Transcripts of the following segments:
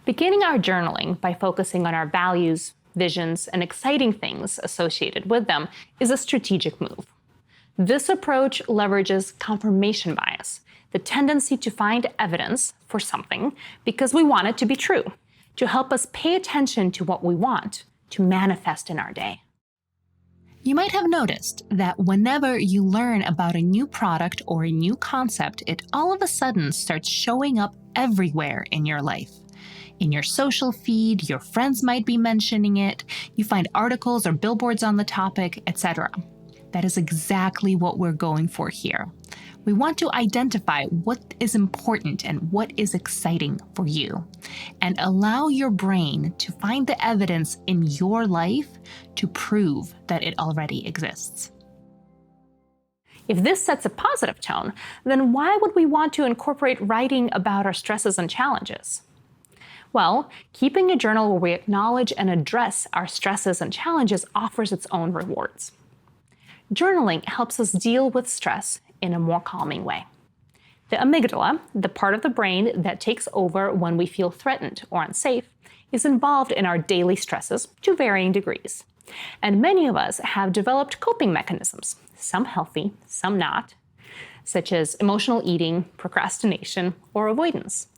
Beginning our journaling by focusing on our values, visions, and exciting things associated with them is a strategic move. This approach leverages confirmation bias, the tendency to find evidence for something because we want it to be true, to help us pay attention to what we want to manifest in our day. You might have noticed that whenever you learn about a new product or a new concept, it all of a sudden starts showing up everywhere in your life. In your social feed, your friends might be mentioning it, you find articles or billboards on the topic, etc. That is exactly what we're going for here. We want to identify what is important and what is exciting for you, and allow your brain to find the evidence in your life to prove that it already exists. If this sets a positive tone, then why would we want to incorporate writing about our stresses and challenges? Well, keeping a journal where we acknowledge and address our stresses and challenges offers its own rewards. Journaling helps us deal with stress in a more calming way. The amygdala, the part of the brain that takes over when we feel threatened or unsafe, is involved in our daily stresses to varying degrees. And many of us have developed coping mechanisms, some healthy, some not, such as emotional eating, procrastination, or avoidance,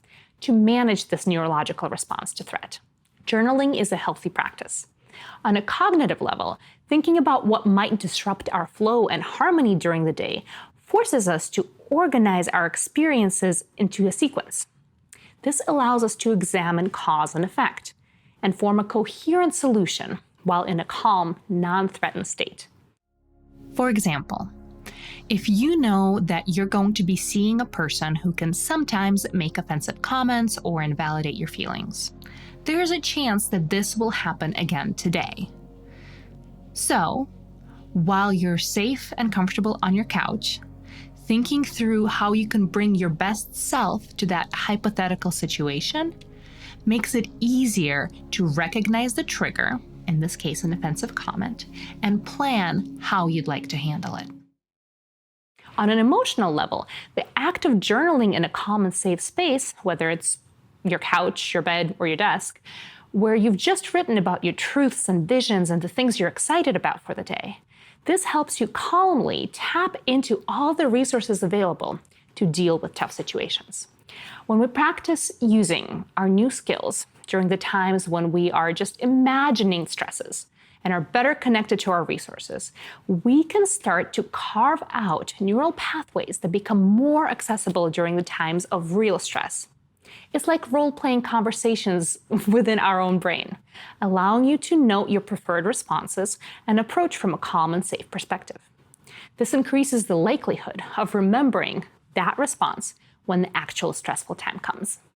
to manage this neurological response to threat. Journaling is a healthy practice. On a cognitive level, thinking about what might disrupt our flow and harmony during the day forces us to organize our experiences into a sequence. This allows us to examine cause and effect and form a coherent solution while in a calm, non-threatened state. For example, if you know that you're going to be seeing a person who can sometimes make offensive comments or invalidate your feelings, there's a chance that this will happen again today. So, while you're safe and comfortable on your couch, thinking through how you can bring your best self to that hypothetical situation makes it easier to recognize the trigger, in this case an offensive comment, and plan how you'd like to handle it. On an emotional level, the act of journaling in a calm and safe space, whether it's your couch, your bed, or your desk, where you've just written about your truths and visions and the things you're excited about for the day, this helps you calmly tap into all the resources available to deal with tough situations. When we practice using our new skills during the times when we are just imagining stresses and are better connected to our resources, we can start to carve out neural pathways that become more accessible during the times of real stress. It's like role-playing conversations within our own brain, allowing you to note your preferred responses and approach from a calm and safe perspective. This increases the likelihood of remembering that response when the actual stressful time comes.